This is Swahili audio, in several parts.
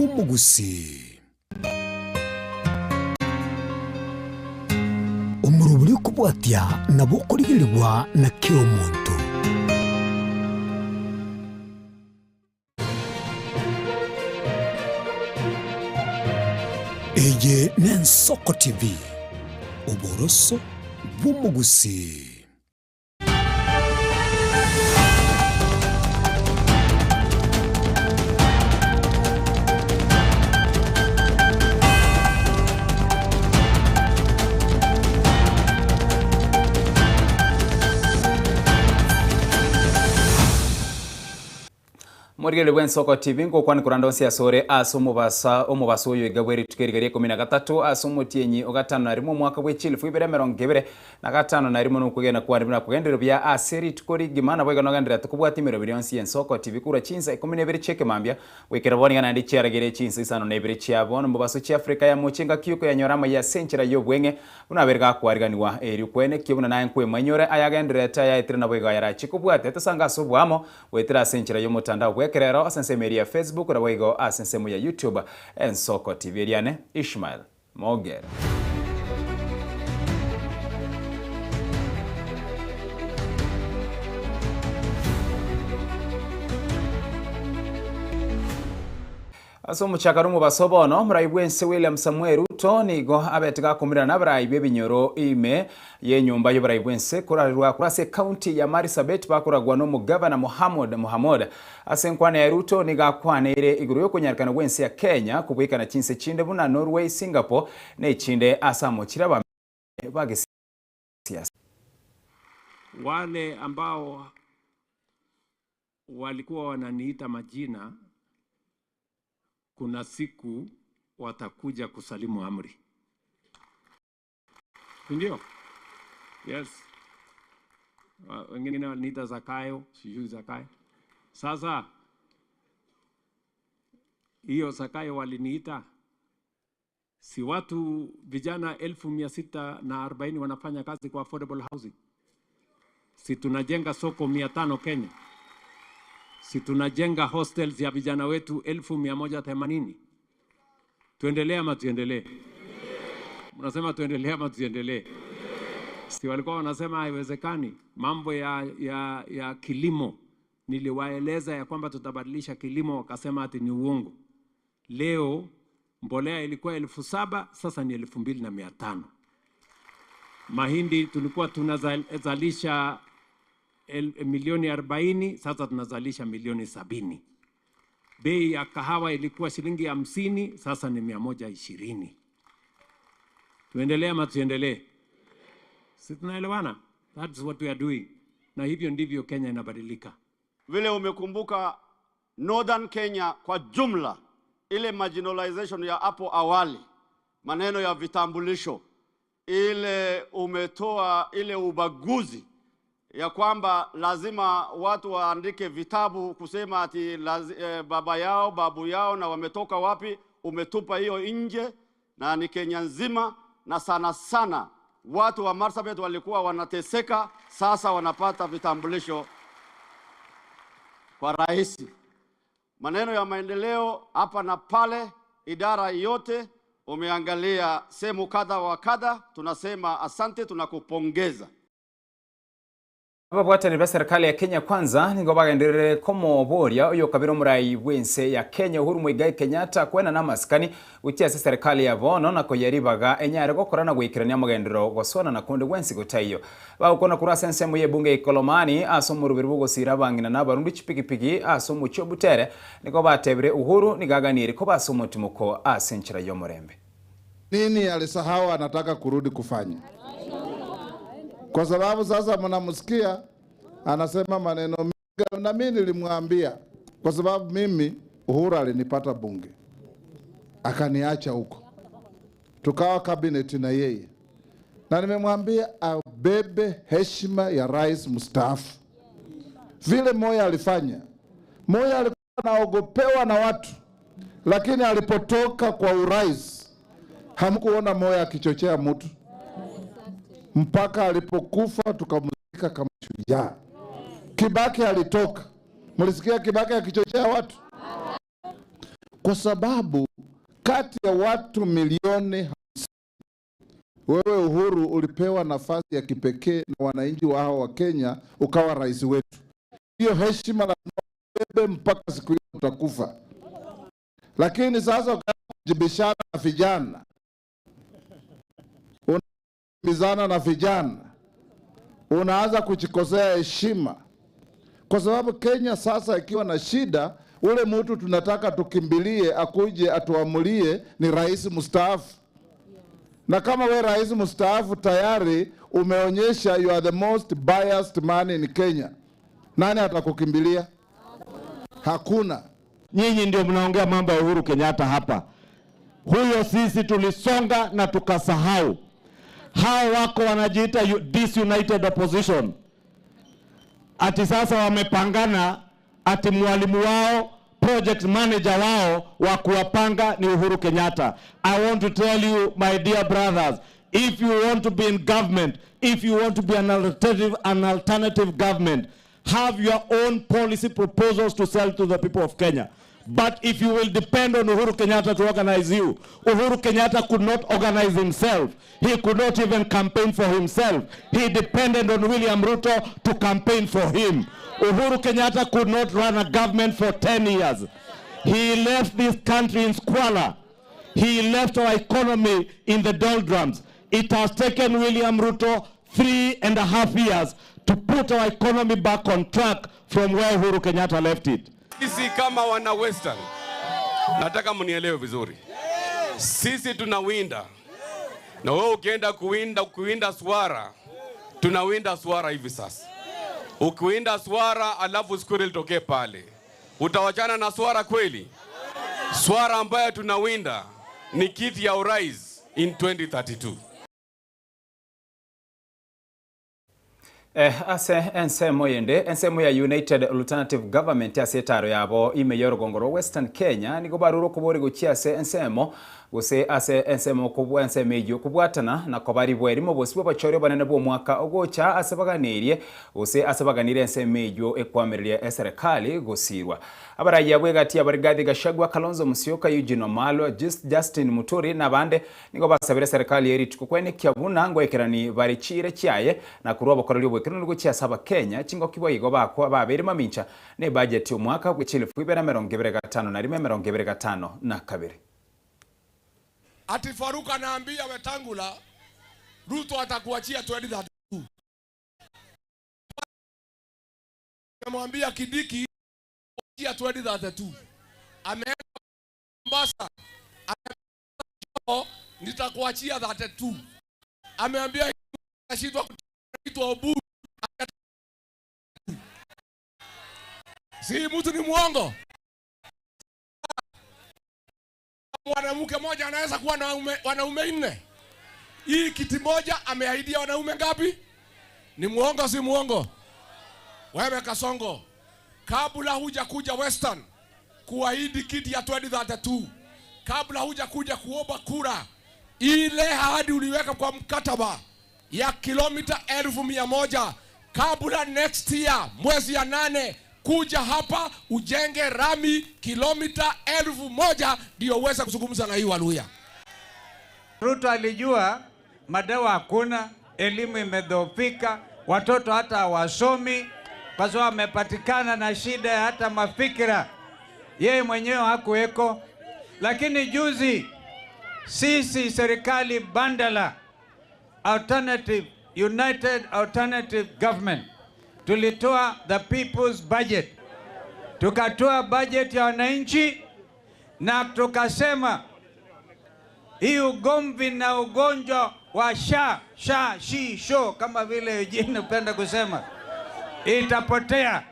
bw'umugusi. Umuruburi kubwatya nabo kurigirirwa na kiro muntu. Ege n'Ensoko TV, uboroso bw'umugusi. Morigele bw'Ensoko TV kwani kurandonsi asore omubasa oyo igabweri tukerigere 13 asomutienyi ogatano na rimwe mwaka bw'echilifu ibere 25 na rimwe n'okugenda kwandibira kugendero bya aseri tukori gimana bwega nogandira tukubwatimiro byonsi Ensoko TV kura Chinsa 12 cheke mambya wekera boninga nandi cyaragere Chinsa Isano na Ibere cyabona mubaso cya Afrika ya muchinga kyuko ya nyorama ya senchira yo bwenge unaberga kwariganiwa eri kwene kibuna na nkwe manyore ayagendera taya itrina bwega yara chikubwate tasanga subwamo wetira senchira yo mutandao kerero asensemeri ya Facebook na wego asensemu ya YouTube Ensoko TV Eliane Ishmael Mogera. Aso muchakarumu basobono muraibwense William Samuel Ruto nigo abetiga kumira na baraibe binyoro ime ye nyumba yo baraibwense kurarwa kurase county ya Marsabit bakuragwa no mugavana Muhammad asenkwana ya Ruto niga kwanere iguru yo kunyarikana wense ya Kenya kubwika na Chinsa chinde buna Norway Singapore ne chinde asamo kiraba bagesiasa wale ambao walikuwa wananiita majina kuna siku watakuja kusalimu amri. Ndio? Yes. Wengine wananiita Zakayo, sijui Zakayo. Sasa hiyo Zakayo waliniita, si watu vijana 1640 wanafanya kazi kwa affordable housing. Si tunajenga soko 500 Kenya. Si tunajenga hostels ya vijana wetu 1180. Tuendelee ama tuendelee? Mnasema tuendelee ama tuendelee? Si walikuwa wanasema haiwezekani mambo ya kilimo. Niliwaeleza ya kwamba tutabadilisha kilimo, wakasema ati ni uongo. Leo mbolea ilikuwa 7,000 sasa ni 2,500. Mahindi tulikuwa tunazalisha milioni 40 sasa tunazalisha milioni 70. Bei ya kahawa ilikuwa shilingi 50 sasa ni 120. Tuendelee ama tuendelee? Si tunaelewana? That's what we are doing. Na hivyo ndivyo Kenya inabadilika. Vile umekumbuka Northern Kenya kwa jumla, ile marginalization ya hapo awali, maneno ya vitambulisho, ile umetoa ile ubaguzi ya kwamba lazima watu waandike vitabu kusema ati baba yao, babu yao na wametoka wapi, umetupa hiyo nje na ni Kenya nzima, na sana sana watu wa Marsabit walikuwa wanateseka, sasa wanapata vitambulisho kwa rahisi. Maneno ya maendeleo hapa na pale, idara yote umeangalia sehemu kadha wa kadha, tunasema asante, tunakupongeza. Ababwata ni serikali ya Kenya kwanza ningo bagenderere komo boria uyo kabiro murai wense ya Kenya Uhuru Muigai Kenyatta kwena na maskani utia serikali ya bono na koyaribaga enyare gokorana gwikirania magendero gosona na konde wensi gutayo bakona kurasa nsemo ye bunge ikolomani asomurubiri bugosira bangina nabarundi chipikipiki asomu chobutere niko batebere Uhuru nigaganire ko basomotumuko asenchira yo murembe nini alisahau anataka kurudi kufanya. Kwa sababu sasa mnamsikia anasema maneno mengi, na mimi nilimwambia kwa sababu mimi Uhuru alinipata bunge akaniacha huko, tukawa cabinet na yeye, na nimemwambia abebe heshima ya rais mstaafu vile Moya alifanya. Moya alikuwa anaogopewa na watu, lakini alipotoka kwa urais hamkuona Moya akichochea mtu. Mpaka alipokufa tukamzika kama shujaa. Kibaki alitoka. Mlisikia Kibaki akichochea watu? kwa sababu kati ya watu milioni 50 wewe Uhuru ulipewa nafasi ya kipekee na wananchi wa hao wa Kenya, ukawa rais wetu. Hiyo heshima na bebe mpaka siku hiyo utakufa. Lakini sasa ukajibishana na vijana, unabizana na vijana, unaanza kujikosea heshima, kwa sababu Kenya sasa ikiwa na shida, ule mtu tunataka tukimbilie akuje atuamulie ni rais mstaafu. Na kama we rais mstaafu tayari umeonyesha you are the most biased man in Kenya, nani atakukimbilia? Hakuna. Nyinyi ndio mnaongea mambo ya Uhuru Kenyatta hapa. Huyo sisi tulisonga na tukasahau. Hao wako wanajiita disunited opposition. Ati sasa wamepangana, ati mwalimu wao, project manager wao wa kuwapanga ni Uhuru Kenyatta. I want to tell you, my dear brothers, if you want to be in government, if you want to be an alternative government, have your own policy proposals to sell to the people of Kenya. But if you will depend on Uhuru Kenyatta to organize you, Uhuru Kenyatta could not organize himself. He could not even campaign for himself. He depended on William Ruto to campaign for him. Uhuru Kenyatta could not run a government for 10 years. He left this country in squalor. He left our economy in the doldrums. It has taken William Ruto 3.5 years to put our economy back on track from where Uhuru Kenyatta left it. Sisi kama wana Western, nataka mnielewe vizuri. Sisi tunawinda. Na wewe ukienda kuwinda swara, tunawinda swara hivi sasa. Ukiwinda swara alafu squirrel toke pale, utawachana na swara kweli? Swara ambayo tunawinda ni kiti ya urais in 2032. Ase ensemo ya United Alternative Government asetaro yabo imeyor gongoro Western Kenya nigo baruro kubori guchiase ensemo guse ase ensemo kubwa ensemejo kubwatana na kobari bwerimo bosibwo bachore banene bwo mwaka ogocha asebaganirie guse asebaganire ensemejo ekwamiririe eserikali gusirwa abaraya bwegati abarigadi gashagwa Kalonzo Musyoka Eugene Malo Justin Muturi na bande nigo basabire serikali eri tukwene kyabuna ngo ekerani bari chire kyaye na kuroba bokoroli bwekirano guchya saba Kenya chingo kibo igo bakwa babere mamincha ne budget y'umwaka gw'Ibere 2025 na 2025 na kabiri. Ati Faruka anaambia Wetangula Ruto atakuachia 2032. Amemwambia Kidiki kuachia 2032. Ameenda Mombasa nitakuachia 32. Ameambia ashitwa kuitwa Obu. Si mtu ni muongo. Mwanamke mmoja anaweza kuwa na wanaume 4. Hii kiti moja ameahidia wanaume ngapi? Ni muongo si muongo? Wewe Kasongo, kabla huja kuja Western kuahidi kiti ya 2032, kabla huja kuja kuomba kura, ile ahadi uliweka kwa mkataba ya kilomita 1,100 kabla next year mwezi ya 8 kuja hapa ujenge rami kilomita 1,000 ndio uweze kuzungumza na hii Waluya. Ruto alijua madawa hakuna, elimu imedhoofika, watoto hata hawasomi kwa sababu amepatikana na shida ya hata mafikira. Yeye mwenyewe hakuweko. Lakini juzi sisi serikali bandala United Alternative Government tulitoa the people's budget. Tukatoa budget ya wananchi na tukasema hii ugomvi na ugonjwa wa sho kama vile Eugene upenda kusema itapotea,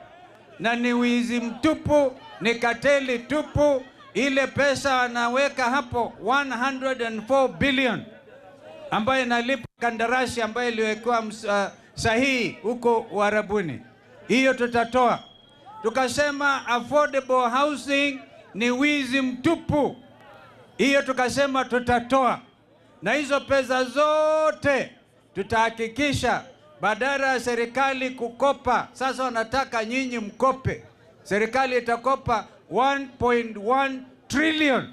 na ni wizi mtupu, ni kateli tupu. Ile pesa wanaweka hapo 104 billion ambayo inalipa kandarasi ambayo iliwekwa sahihi huko Uarabuni, hiyo tutatoa. Tukasema affordable housing ni wizi mtupu, hiyo tukasema tutatoa. Na hizo pesa zote tutahakikisha badala ya serikali kukopa, sasa wanataka nyinyi mkope. Serikali itakopa 1.1 trillion.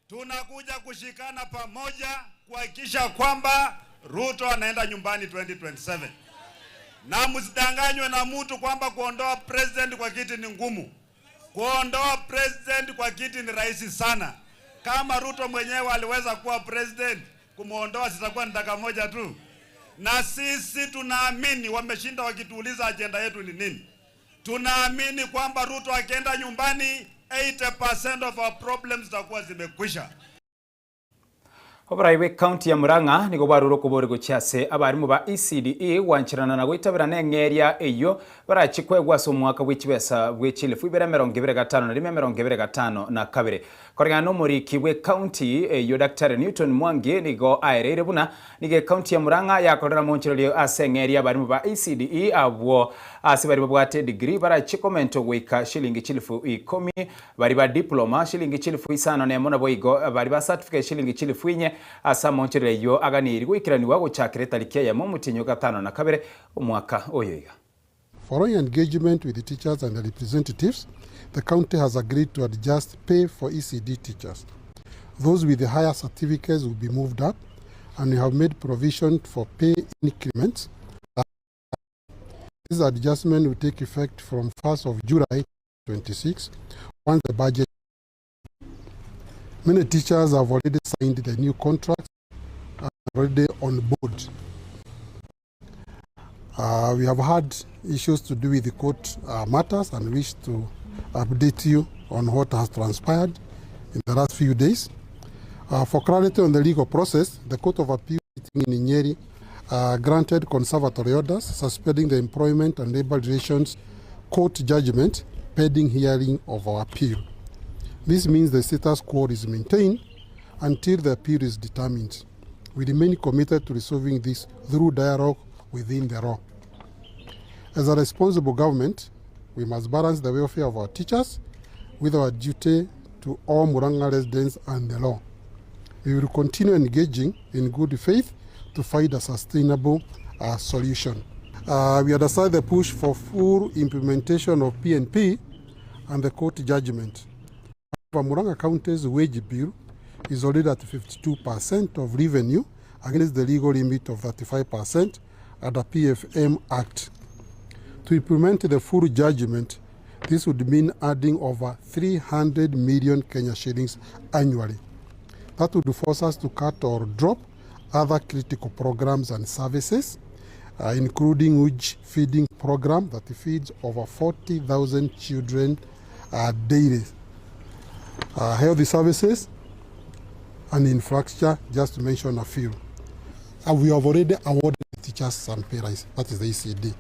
Tunakuja kushikana pamoja kuhakikisha kwamba Ruto anaenda nyumbani 2027. Na msidanganywe na mtu kwamba kuondoa president kwa kiti ni ngumu. Kuondoa president kwa kiti ni rahisi sana. Kama Ruto mwenyewe aliweza kuwa president, kumuondoa sitakuwa ni dakika moja tu. Na sisi tunaamini, wameshinda wakituuliza agenda yetu ni nini. Tunaamini kwamba Ruto akienda nyumbani 80% of our problems zitakuwa zimekwisha. Obaraiwe county ya Murang'a nigo baruro kubori guchase abarimu ba ECDE wanchirana na gwitabira n'engeria eyo barachikwegwa so mwaka w'ikibesa bw'echilifu ibere 2025 na 2025 na kabere korega no muri kibwe county eyo Dr. Newton Mwangi nigo airere buna nige county ya Murang'a yakorera monchirero asengeria abarimu ba ECDE abwo asibari babwate degree barachikomento gwika shilingi chilifu 10 bari ba diploma shilingi chilifu 5 na mona boigo bari ba certificate shilingi chilifu 4 asa monchire yo aganiri gwikiraniwa guchakire tarikia ya mutinyo gatano na kabere umwaka oyoiga. Following engagement with the teachers and the representatives, the county has agreed to adjust pay for ECD teachers. Those with the higher certificates will be moved up, and we have made provision for pay increments. This adjustment will take effect from 1st of July 26 once the budget. Many teachers have already signed the new contracts and are already on board. We have had issues to do with the court matters and wish to update you on what has transpired in the last few days. For clarity on the legal process, the Court of Appeal in Nyeri granted conservatory orders suspending the employment and labor relations court judgment pending hearing of our appeal. This means the status quo is maintained until the appeal is determined. We remain committed to resolving this through dialogue within the law. As a responsible government, we must balance the welfare of our teachers with our duty to all Murang'a residents and the law. We will continue engaging in good faith to find a sustainable solution. We understand the push for full implementation of PNP and the court judgment. Murang'a County's wage bill is already at 52% of revenue against the legal limit of 35% under PFM Act. To implement the full judgment, this would mean adding over 300 million Kenya shillings annually. That would force us to cut or drop other critical programs and services, including wage feeding program that feeds over 40,000 children daily. Healthy services and infrastructure, just to mention a few. We have already awarded teachers some pay rise, that is the ECD.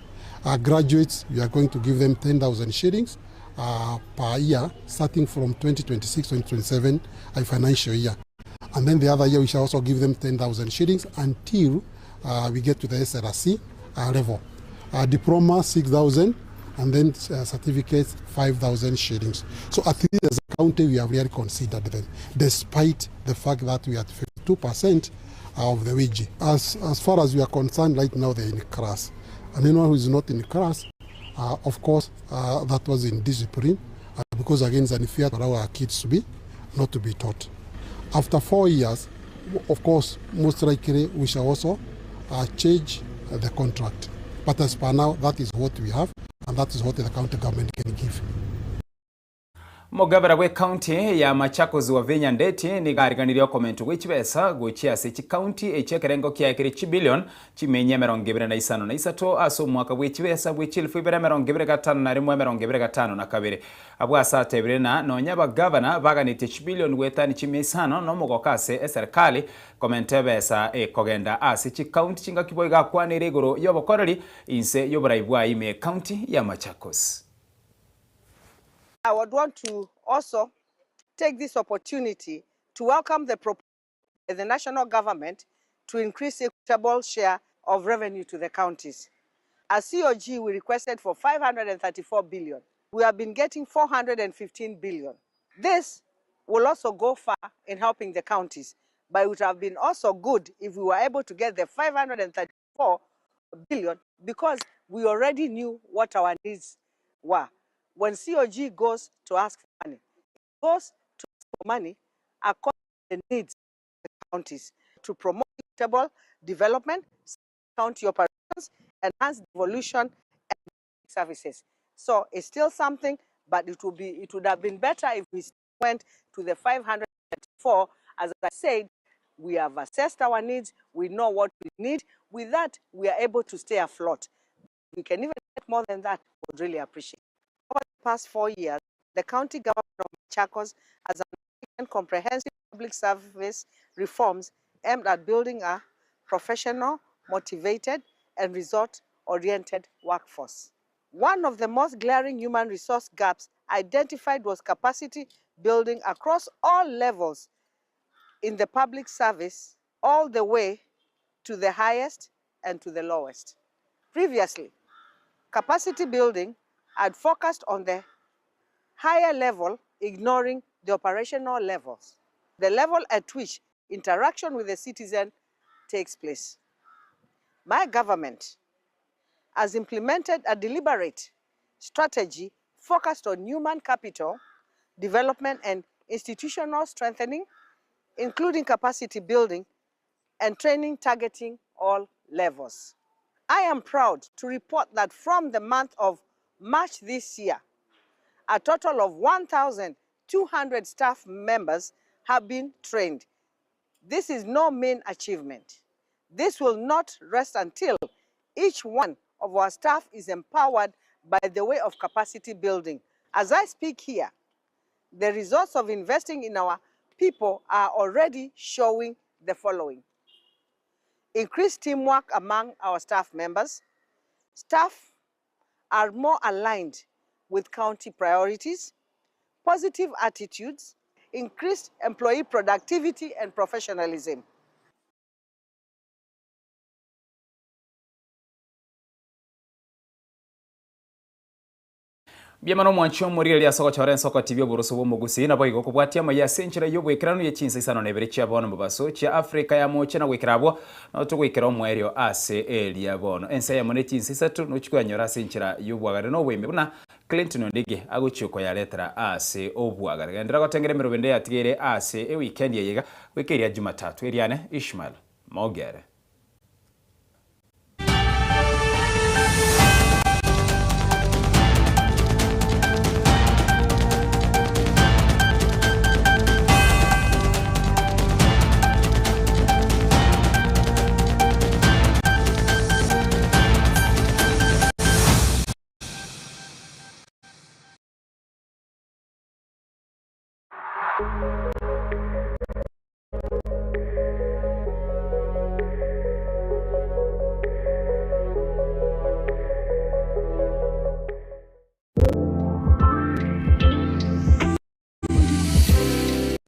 Our graduates, we are going to give them 10,000 shillings per year, starting from 2026-2027 financial year. And then the other year, we shall also give them 10,000 shillings until we get to the SRC level. Diploma, 6,000, and then certificates, 5,000 shillings. So at least as a county, we have really considered them, despite the fact that we are at 52% of the wage. As far as we are concerned, right now they're in class. And anyone who is not in class, of course, that was in discipline, because again, it's unfair for our kids to be, not to be taught. After 4 years, of course, most likely we shall also change the contract. But as per now, that is what we have, and that is what the county government can give. Mugabara we county ya Machakos wa Vinya Ndeti ni gariganirio komento w'ikibesa guchiase chi county echekerengo kya ekiri billion chimenye 25 aso mwaka w'ikibesa w'ikilifu 2025 na 2025 na kabere abwasa tebirena nonya ba governor baganite chi billion wetani chimisano no mugokase serikali komento besa kogenda ase chi county chinga kiboiga kwanire iguru yobokoreri inse yobraibwa ime county ya Machakos. I would want to also take this opportunity to welcome the proposal of the national government to increase equitable share of revenue to the counties. As COG, we requested for 534 billion. We have been getting 415 billion. This will also go far in helping the counties, but it would have been also good if we were able to get the 534 billion because we already knew what our needs were. When COG goes to ask for money, it goes to money according to the needs of the counties to promote equitable development, county operations, enhance devolution and services. So it's still something, but it would have been better if we went to the 534. As I said, we have assessed our needs, we know what we need. With that, we are able to stay afloat. We can even get more than that, we would really appreciate. Over the past 4 years, the county government of Machakos has undertaken comprehensive public service reforms aimed at building a professional, motivated, and result-oriented workforce. One of the most glaring human resource gaps identified was capacity building across all levels in the public service, all the way to the highest and to the lowest. Previously, capacity building had focused on the higher level, ignoring the operational levels, the level at which interaction with the citizen takes place. My government has implemented a deliberate strategy focused on human capital development and institutional strengthening, including capacity building and training targeting all levels. I am proud to report that from the month of March this year, a total of 1,200 staff members have been trained. This is no mean achievement. This will not rest until each one of our staff is empowered by the way of capacity building. As I speak here, the results of investing in our people are already showing the following: increased teamwork among our staff members. Staff are more aligned with county priorities, positive attitudes, increased employee productivity and professionalism. Biamano mwancho murire ya soko chore soko TV buruso bo mugusi na boy gokubwatia Amayia senchira yo gwikirano ye Chinsa Isano ne bericha bono mubaso cha Afrika ya moche na gwikirabo no to gwikira omwerio ase elia bono ensa ya mone Chinsa Isatu no chikwa nyora senchira yo bwagare no wembe buna Clinton Ndege aguchuko ya letra ase obwagare gendera gotengere merobende ya tigere ase e weekend ya yega wekeria Jumatatu Eliane Ishmael Mogere.